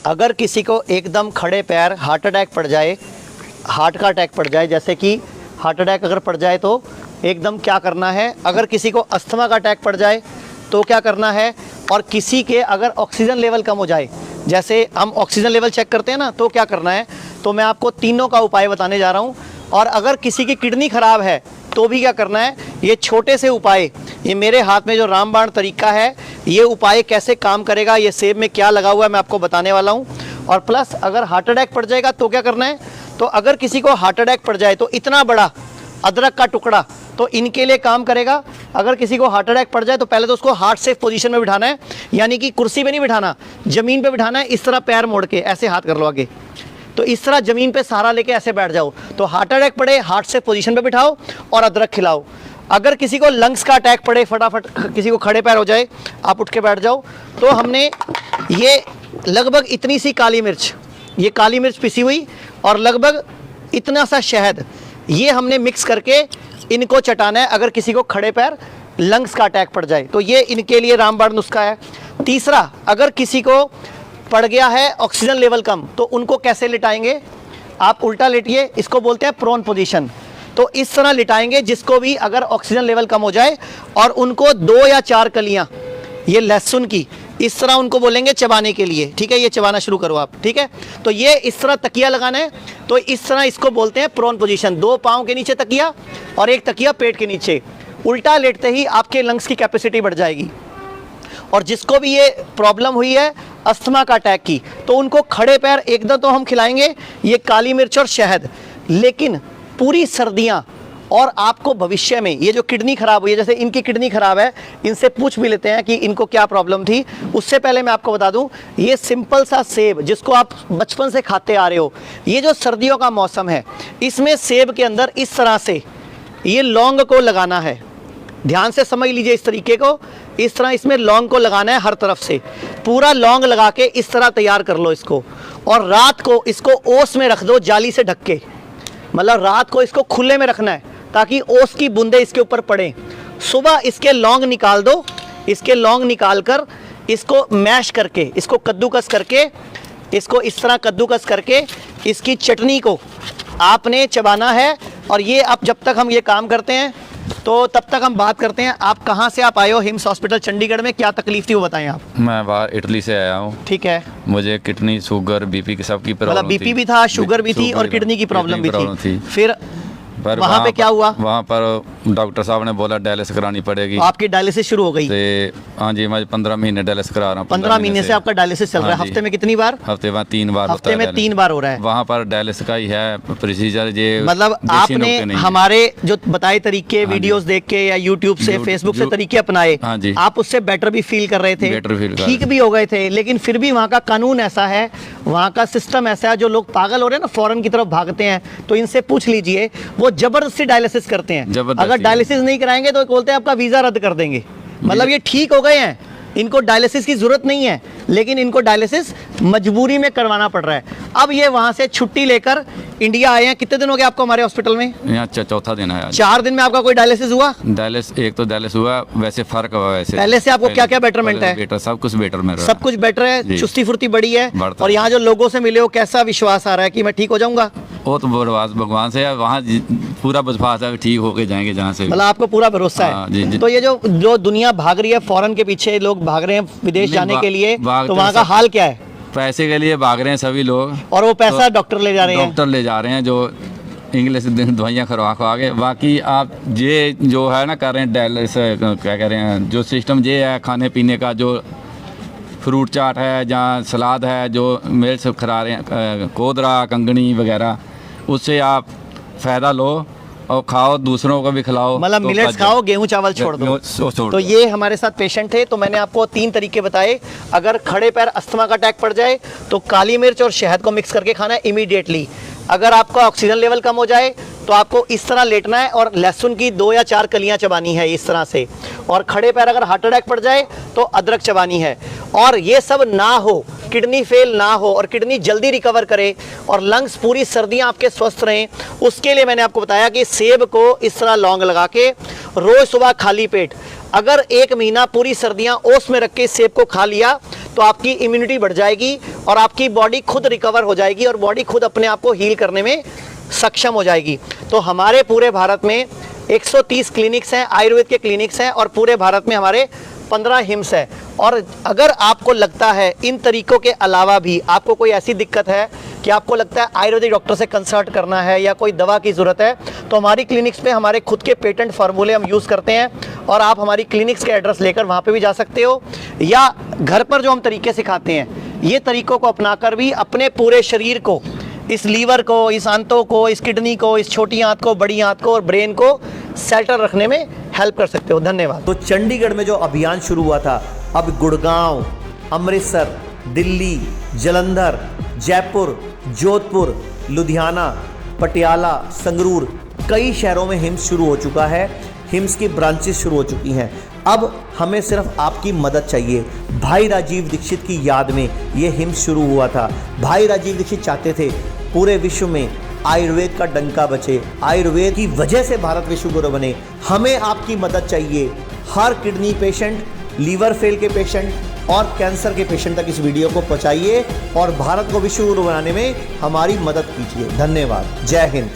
अगर किसी को एकदम खड़े पैर हार्ट अटैक पड़ जाए, हार्ट का अटैक पड़ जाए, जैसे कि हार्ट अटैक अगर पड़ जाए तो एकदम क्या करना है, अगर किसी को अस्थमा का अटैक पड़ जाए तो क्या करना है, और किसी के अगर ऑक्सीजन लेवल कम हो जाए, जैसे हम ऑक्सीजन लेवल चेक करते हैं ना, तो क्या करना है, तो मैं आपको तीनों का उपाय बताने जा रहा हूँ। और अगर किसी की किडनी ख़राब है तो भी क्या करना है, ये छोटे से उपाय, ये मेरे हाथ में जो रामबाण तरीका है, ये उपाय कैसे काम करेगा, ये सेब में क्या लगा हुआ है मैं आपको बताने वाला हूँ। और प्लस अगर हार्ट अटैक पड़ जाएगा तो क्या करना है, तो अगर किसी को हार्ट अटैक पड़ जाए तो इतना बड़ा अदरक का टुकड़ा तो इनके लिए काम करेगा। अगर किसी को हार्ट अटैक पड़ जाए तो पहले तो उसको हार्ट सेफ पोजीशन में बिठाना है, यानी कि कुर्सी पे नहीं बिठाना, ज़मीन पे बिठाना है, इस तरह पैर मोड़ के ऐसे हाथ कर लो आगे, तो इस तरह ज़मीन पे सहारा लेके ऐसे बैठ जाओ। तो हार्ट अटैक पड़े हार्ट सेफ पोजीशन पे बिठाओ और अदरक खिलाओ। अगर किसी को लंग्स का अटैक पड़े, फटाफट किसी को खड़े पैर हो जाए, आप उठ के बैठ जाओ। तो हमने ये लगभग इतनी सी काली मिर्च, ये काली मिर्च पिसी हुई और लगभग इतना सा शहद, ये हमने मिक्स करके इनको चटाना है अगर किसी को खड़े पैर लंग्स का अटैक पड़ जाए, तो ये इनके लिए रामबाण नुस्खा है। तीसरा, अगर किसी को पड़ गया है ऑक्सीजन लेवल कम, तो उनको कैसे लिटाएंगे, आप उल्टा लेटिए, इसको बोलते हैं प्रोन पोजीशन। तो इस तरह लिटाएंगे जिसको भी अगर ऑक्सीजन लेवल कम हो जाए, और उनको 2 या 4 कलियां ये लहसुन की इस तरह उनको बोलेंगे चबाने के लिए, ठीक है, ये चबाना शुरू करो आप, ठीक है। तो ये इस तरह तकिया लगाना है, तो इस तरह इसको बोलते हैं प्रोन पोजीशन। 2 पाँव के नीचे तकिया और 1 तकिया पेट के नीचे, उल्टा लेटते ही आपके लंग्स की कैपेसिटी बढ़ जाएगी। और जिसको भी ये प्रॉब्लम हुई है अस्थमा का अटैक की, तो उनको खड़े पैर एकदम तो हम खिलाएंगे ये काली मिर्च और शहद, लेकिन पूरी सर्दियाँ और आपको भविष्य में ये जो किडनी ख़राब हुई है, जैसे इनकी किडनी ख़राब है, इनसे पूछ भी लेते हैं कि इनको क्या प्रॉब्लम थी। उससे पहले मैं आपको बता दूं, ये सिंपल सा सेब जिसको आप बचपन से खाते आ रहे हो, ये जो सर्दियों का मौसम है, इसमें सेब के अंदर इस तरह से ये लौंग को लगाना है, ध्यान से समझ लीजिए इस तरीके को, इस तरह इसमें लौंग को लगाना है हर तरफ से, पूरा लौंग लगा के इस तरह तैयार कर लो इसको। और रात को इसको ओस में रख दो, जाली से ढक के, मतलब रात को इसको खुले में रखना है ताकि ओस की बूंदे इसके ऊपर पड़े। सुबह इसके लौंग निकाल दो, इसके लौंग निकाल कर इसको मैश करके, इसको कद्दूकस करके, इसको इस तरह कद्दूकस करके इसकी चटनी को आपने चबाना है। और ये अब जब तक हम ये काम करते हैं तो तब तक हम बात करते हैं, आप कहाँ से आप आए हो हिम्स हॉस्पिटल चंडीगढ़ में, क्या तकलीफ थी वो बताएं आप। मैं बाहर इटली से आया हूँ। ठीक है। मुझे किडनी, शुगर, बीपी की सबकी प्रॉब्लम, मतलब बीपी भी था, शुगर भी थी और किडनी की प्रॉब्लम भी थी। फिर पर वहाँ पे क्या हुआ? वहाँ पर डॉक्टर साहब ने बोला डायलिसिस करानी पड़ेगी। तो आपकी डायलिसिस शुरू हो गई? हाँ जी, मैं 15 महीने डायलिसिस करा रहा हूँ। 15 महीने से आपका डायलिसिस चल रहा है। हफ्ते में कितनी बार? हफ्ते में 3 बार। हफ्ते में 3 बार हो रहा है। वहाँ पर डायलिसिस का ही है प्रोसीजर। ये मतलब आपने हमारे जो बताए तरीके वीडियोस देख के या यूट्यूब से, फेसबुक से तरीके अपनाए, आप उससे बेटर भी फील कर रहे थे, ठीक भी हो गए थे, लेकिन फिर भी वहाँ का कानून ऐसा है, वहाँ का सिस्टम ऐसा है, जो लोग पागल हो रहे हैं ना, फॉरेन की तरफ भागते हैं, तो इनसे पूछ लीजिए, वो जबरदस्ती डायलिसिस करते हैं। अगर डायलिसिस नहीं कराएंगे तो बोलते हैं आपका वीजा रद्द कर देंगे। मतलब ये ठीक हो गए हैं, इनको डायलिसिस की जरूरत नहीं है, लेकिन इनको डायलिसिस मजबूरी में करवाना पड़ रहा है। अब ये वहां से छुट्टी लेकर इंडिया आए हैं। कितने दिन हो गए आपको हमारे हॉस्पिटल में? यहाँ चौथा दिन है। 4 दिन में आपका कोई डायलिसिस हुआ? डायलिसिस एक तो डायलिसिस हुआ, वैसे फर्क हुआ। वैसे पहले से आपको क्या क्या बेटरमेंट है? बेटर, सब कुछ बेटर में, सब कुछ बेटर है, चुस्ती फुर्ती बड़ी है। और यहाँ जो लोगों से मिले हो, कैसा विश्वास आ रहा है कि मैं ठीक हो जाऊंगा? वो तो भगवान से है, वहाँ पूरा विश्वास है, ठीक होके जाएंगे जहाँ से। मतलब आपको पूरा भरोसा है। तो ये जो दुनिया भाग रही है, फॉरेन के पीछे लोग भाग रहे हैं विदेश जाने के लिए, तो वहाँ का हाल क्या है? पैसे के लिए भाग रहे हैं सभी लोग, और वो पैसा डॉक्टर ले जा रहे हैं। डॉक्टर ले जा रहे हैं जो इंग्लिश दवाइयाँ करवा के। बाकी आप ये जो है ना कर रहे हैं डायलिसिस, क्या कह रहे हैं, जो सिस्टम ये है खाने पीने का, जो फ्रूट चाट है, जहाँ सलाद है, जो मिर्च खा रहे हैं, कोदरा, कंगनी वगैरह, उससे आप फ़ायदा लो और खाओ, दूसरों को भी खिलाओ। मतलब मिलेट्स खाओ, गेहूं चावल छोड़ दो। तो ये हमारे साथ पेशेंट थे, तो मैंने आपको 3 तरीके बताए। अगर खड़े पैर अस्थमा का अटैक पड़ जाए तो काली मिर्च और शहद को मिक्स करके खाना है इमीडिएटली। अगर आपका ऑक्सीजन लेवल कम हो जाए तो आपको इस तरह लेटना है और लहसुन की 2 या 4 कलियां चबानी है इस तरह से। और खड़े पैर अगर हार्ट अटैक पड़ जाए तो अदरक चबानी है। और ये सब ना हो, किडनी फेल ना हो और किडनी जल्दी रिकवर करे और लंग्स पूरी सर्दियां आपके स्वस्थ रहें, उसके लिए मैंने आपको बताया कि सेब को इस तरह लौंग लगा के रोज सुबह खाली पेट, अगर 1 महीना पूरी सर्दियां ओस में रख के सेब को खा लिया तो तो आपकी इम्यूनिटी बढ़ जाएगी और आपकी बॉडी खुद रिकवर हो जाएगी और बॉडी खुद अपने आप को हील करने में सक्षम हो जाएगी। तो हमारे पूरे भारत में 130 क्लिनिक्स हैं, आयुर्वेद के क्लिनिक्स हैं और पूरे भारत में हमारे 15 हिम्स है। और अगर आपको लगता है इन तरीकों के अलावा भी आपको कोई ऐसी दिक्कत है कि आपको लगता है आयुर्वेदिक डॉक्टर से कंसल्ट करना है या कोई दवा की ज़रूरत है, तो हमारी क्लिनिक्स में हमारे खुद के पेटेंट फार्मूले हम यूज़ करते हैं और आप हमारी क्लिनिक्स के एड्रेस लेकर वहाँ पे भी जा सकते हो, या घर पर जो हम तरीके सिखाते हैं ये तरीकों को अपनाकर भी अपने पूरे शरीर को, इस लीवर को, इस आंतों को, इस किडनी को, इस छोटी आंत को, बड़ी आंत को और ब्रेन को सेटल रखने में हेल्प कर सकते हो। धन्यवाद। तो चंडीगढ़ में जो अभियान शुरू हुआ था, अब गुड़गांव, अमृतसर, दिल्ली, जालंधर, जयपुर, जोधपुर, लुधियाना, पटियाला, संगरूर, कई शहरों में हिम्स शुरू हो चुका है। हिम्स की ब्रांचेस शुरू हो चुकी हैं। अब हमें सिर्फ आपकी मदद चाहिए। भाई राजीव दीक्षित की याद में ये हिम्स शुरू हुआ था। भाई राजीव दीक्षित चाहते थे पूरे विश्व में आयुर्वेद का डंका बचे, आयुर्वेद की वजह से भारत विश्व गुरु बने। हमें आपकी मदद चाहिए। हर किडनी पेशेंट, लीवर फेल के पेशेंट और कैंसर के पेशेंट तक इस वीडियो को पहुंचाइए और भारत को विश्व गुरु बनाने में हमारी मदद कीजिए। धन्यवाद। जय हिंद।